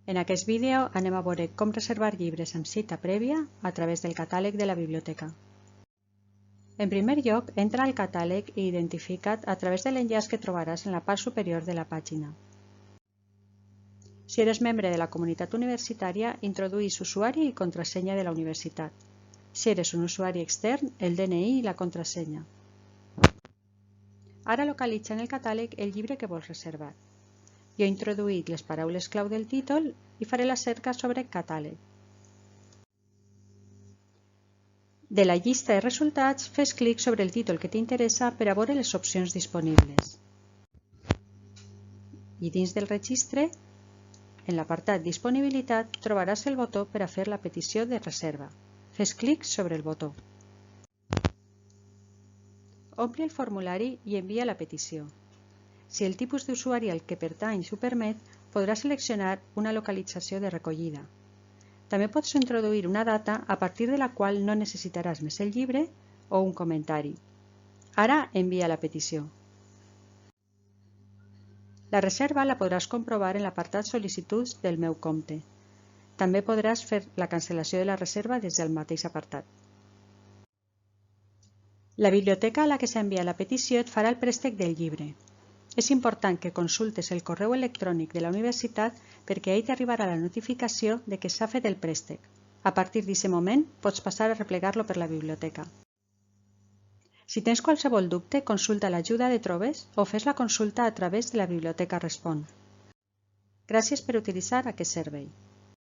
En aquest vídeo anem a veure com reservar llibres amb cita prèvia a través del catàleg de la biblioteca. En primer lloc, entra al catàleg i identifica't a través de l'enllaç que trobaràs en la part superior de la pàgina. Si eres membre de la comunitat universitària, introduïs usuari i contrasenya de la universitat. Si eres un usuari extern, el DNI i la contrasenya. Ara localitza en el catàleg el llibre que vols reservar. Jo he introduït les paraules clau del títol i faré la cerca sobre catàleg. De la llista de resultats, fes clic sobre el títol que t'interessa per a veure les opcions disponibles. I dins del registre, en l'apartat Disponibilitat, trobaràs el botó per a fer la petició de reserva. Fes clic sobre el botó. Ompli el formulari i envia la petició. Si el tipus d'usuari al que pertanys ho permet, podràs seleccionar una localització de recollida. També pots introduir una data a partir de la qual no necessitaràs més el llibre o un comentari. Ara envia la petició. La reserva la podràs comprovar en l'apartat Sol·licituds del meu compte. També podràs fer la cancel·lació de la reserva des del mateix apartat. La biblioteca a la que s'envia la petició et farà el préstec del llibre. És important que consultes el correu electrònic de la universitat perquè ahir t'arribarà la notificació de que s'ha fet el préstec. A partir d'aquest moment, pots passar a replegar-lo per la biblioteca. Si tens qualsevol dubte, consulta l'ajuda de Trobes o fes la consulta a través de la Biblioteca Respon. Gràcies per utilitzar aquest servei.